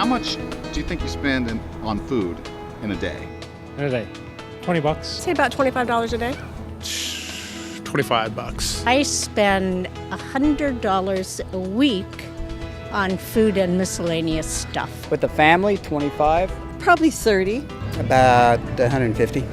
how much do you think you spend on food in a day? In a day, $20. Say about $25 a day. $25. I spend $100 a week on food and miscellaneous stuff. With the family, 25. Probably 30. About 150.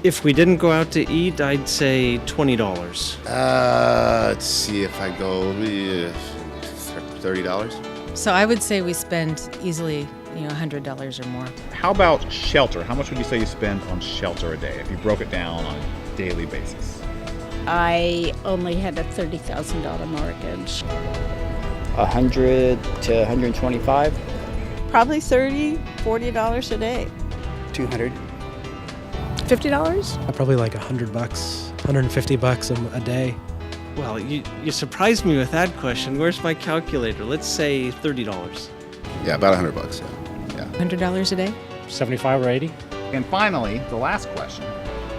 If we didn't go out to eat, I'd say $20. Let's see if I go $30. So I would say we spend easily, $100 or more. How about shelter? How much would you say you spend on shelter a day if you broke it down on a daily basis? I only had a $30,000 mortgage. 100 to 125. Probably $30, $40 a day. 200. $50? Probably like $100, $150 a day. Well, you surprised me with that question. Where's my calculator? Let's say $30. Yeah, about $100. Yeah. $100 a day? 75 or 80. And finally, the last question.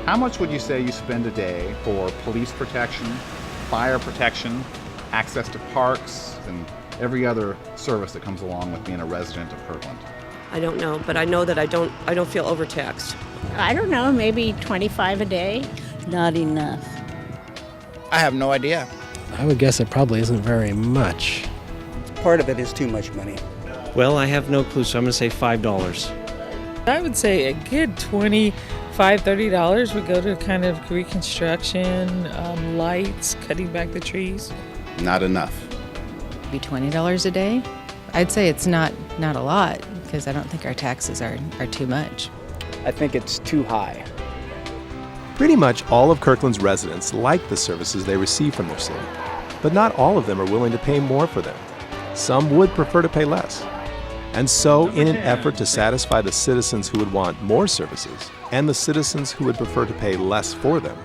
How much would you say you spend a day for police protection, fire protection, access to parks, and every other service that comes along with being a resident of Kirkland? I don't know, but I know that I don't feel overtaxed. I don't know, maybe 25 a day. Not enough. I have no idea. I would guess it probably isn't very much. Part of it is too much money. Well, I have no clue, so I'm going to say $5. I would say a good $25, $30 would go to kind of reconstruction, lights, cutting back the trees. Not enough. Maybe $20 a day? I'd say it's not a lot because I don't think our taxes are too much. I think it's too high. Pretty much all of Kirkland's residents like the services they receive from their city, but not all of them are willing to pay more for them. Some would prefer to pay less. And so, in an effort to satisfy the citizens who would want more services and the citizens who would prefer to pay less for them,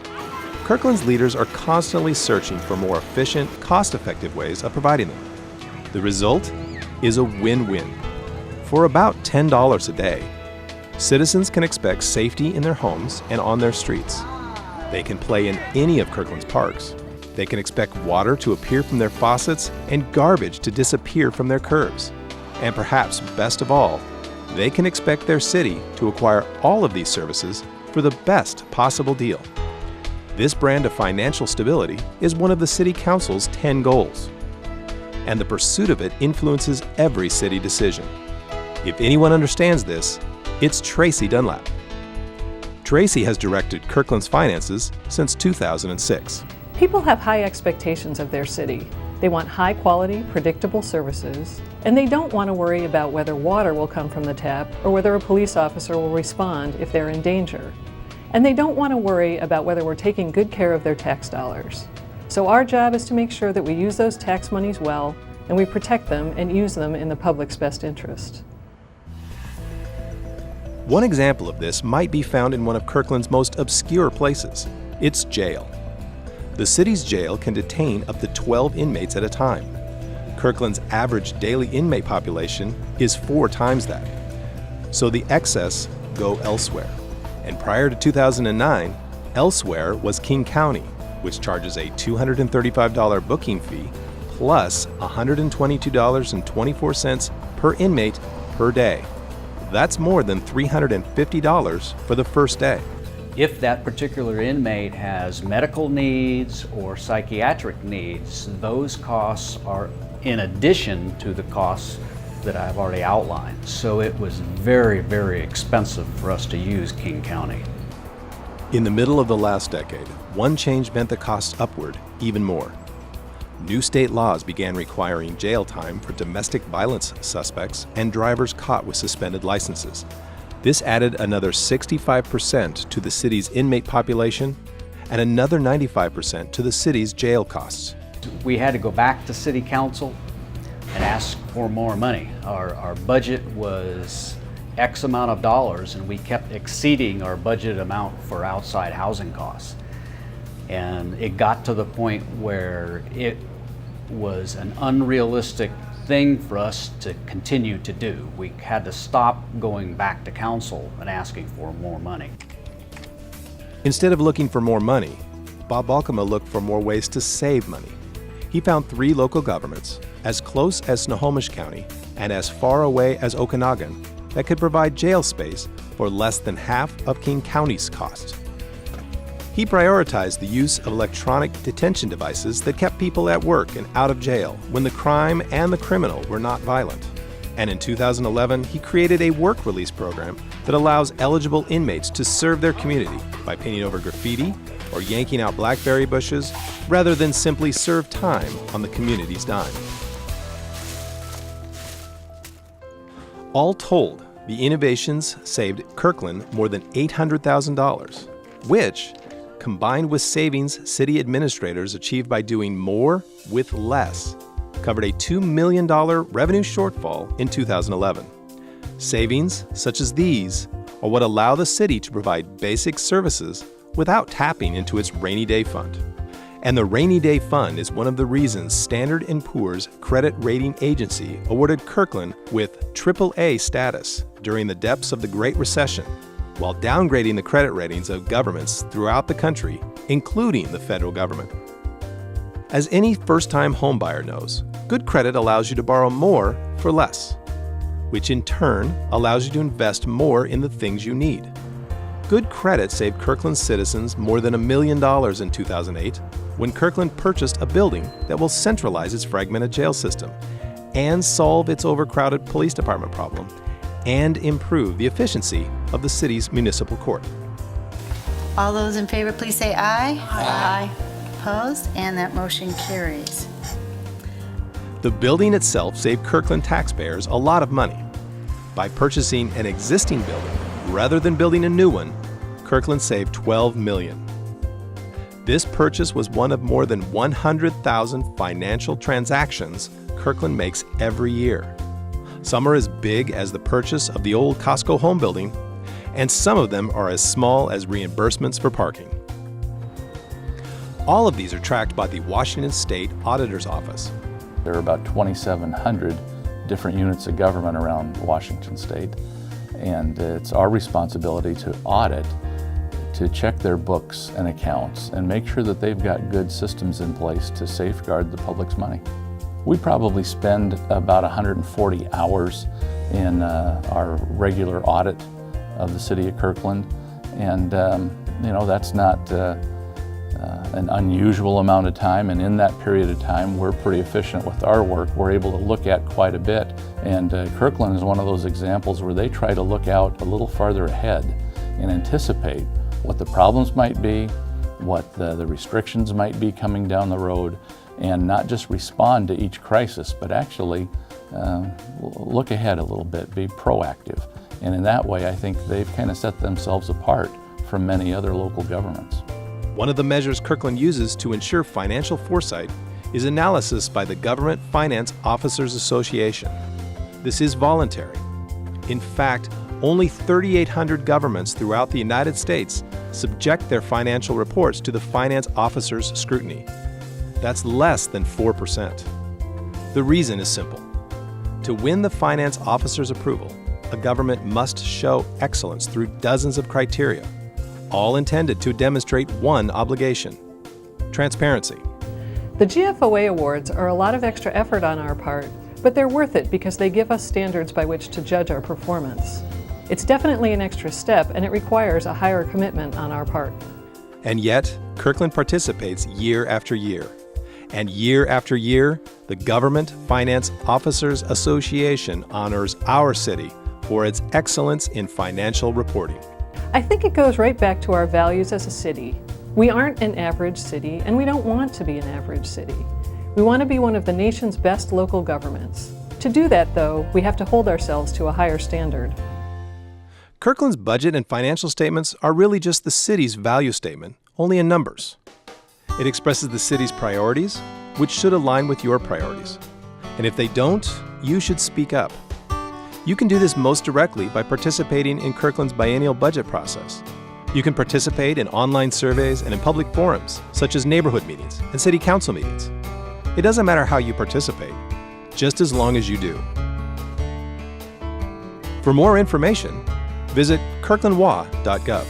Kirkland's leaders are constantly searching for more efficient, cost-effective ways of providing them. The result is a win-win. For about $10 a day, citizens can expect safety in their homes and on their streets. They can play in any of Kirkland's parks. They can expect water to appear from their faucets and garbage to disappear from their curbs. And perhaps best of all, they can expect their city to acquire all of these services for the best possible deal. This brand of financial stability is one of the City Council's 10 goals. And the pursuit of it influences every city decision. If anyone understands this, it's Tracy Dunlap. Tracy has directed Kirkland's finances since 2006. People have high expectations of their city. They want high-quality, predictable services, and they don't want to worry about whether water will come from the tap or whether a police officer will respond if they're in danger. And they don't want to worry about whether we're taking good care of their tax dollars. So our job is to make sure that we use those tax monies well, and we protect them and use them in the public's best interest. One example of this might be found in one of Kirkland's most obscure places, its jail. The city's jail can detain up to 12 inmates at a time. Kirkland's average daily inmate population is 4 times that. So the excess go elsewhere. And prior to 2009, elsewhere was King County, which charges a $235 booking fee plus $122.24 per inmate per day. That's more than $350 for the first day. If that particular inmate has medical needs or psychiatric needs, those costs are in addition to the costs that I've already outlined. So it was very, very expensive for us to use King County. In the middle of the last decade, one change bent the costs upward even more. New state laws began requiring jail time for domestic violence suspects and drivers caught with suspended licenses. This added another 65% to the city's inmate population and another 95% to the city's jail costs. We had to go back to City Council and ask for more money. Our budget was X amount of dollars and we kept exceeding our budget amount for outside housing costs. And it got to the point where it was an unrealistic thing for us to continue to do. We had to stop going back to council and asking for more money. Instead of looking for more money, Bob Balkema looked for more ways to save money. He found 3 local governments, as close as Snohomish County, and as far away as Okanagan that could provide jail space for less than half of King County's cost. He prioritized the use of electronic detention devices that kept people at work and out of jail when the crime and the criminal were not violent. And in 2011, he created a work release program that allows eligible inmates to serve their community by painting over graffiti or yanking out blackberry bushes rather than simply serve time on the community's dime. All told, the innovations saved Kirkland more than $800,000, which, combined with savings city administrators achieved by doing more with less, covered a $2 million revenue shortfall in 2011. Savings such as these are what allow the city to provide basic services without tapping into its rainy day fund. And the rainy day fund is one of the reasons Standard & Poor's credit rating agency awarded Kirkland with AAA status during the depths of the Great Recession, while downgrading the credit ratings of governments throughout the country, including the federal government. As any first-time homebuyer knows, good credit allows you to borrow more for less, which in turn allows you to invest more in the things you need. Good credit saved Kirkland citizens more than $1 million in 2008 when Kirkland purchased a building that will centralize its fragmented jail system and solve its overcrowded police department problem and improve the efficiency of the city's municipal court. All those in favor, please say aye. Aye. Opposed? And that motion carries. The building itself saved Kirkland taxpayers a lot of money. By purchasing an existing building rather than building a new one, Kirkland saved $12 million. This purchase was one of more than 100,000 financial transactions Kirkland makes every year. Some are as big as the purchase of the old Costco home building, and some of them are as small as reimbursements for parking. All of these are tracked by the Washington State Auditor's Office. There are about 2,700 different units of government around Washington State, and it's our responsibility to audit, to check their books and accounts and make sure that they've got good systems in place to safeguard the public's money. We probably spend about 140 hours in our regular audit of the city of Kirkland, and that's not an unusual amount of time, and in that period of time we're pretty efficient with our work. We're able to look at quite a bit, and Kirkland is one of those examples where they try to look out a little farther ahead and anticipate what the problems might be, what the restrictions might be coming down the road, and not just respond to each crisis, but actually look ahead a little bit, be proactive. And in that way, I think they've kind of set themselves apart from many other local governments. One of the measures Kirkland uses to ensure financial foresight is analysis by the Government Finance Officers Association. This is voluntary. In fact, only 3,800 governments throughout the United States subject their financial reports to the finance officers' scrutiny. That's less than 4%. The reason is simple. To win the finance officer's approval, a government must show excellence through dozens of criteria, all intended to demonstrate one obligation: transparency. The GFOA awards are a lot of extra effort on our part, but they're worth it because they give us standards by which to judge our performance. It's definitely an extra step, and it requires a higher commitment on our part. And yet, Kirkland participates year after year. And year after year, the Government Finance Officers Association honors our city for its excellence in financial reporting. I think it goes right back to our values as a city. We aren't an average city, and we don't want to be an average city. We want to be one of the nation's best local governments. To do that, though, we have to hold ourselves to a higher standard. Kirkland's budget and financial statements are really just the city's value statement, only in numbers. It expresses the city's priorities, which should align with your priorities. And if they don't, you should speak up. You can do this most directly by participating in Kirkland's biennial budget process. You can participate in online surveys and in public forums, such as neighborhood meetings and city council meetings. It doesn't matter how you participate, just as long as you do. For more information, visit kirklandwa.gov.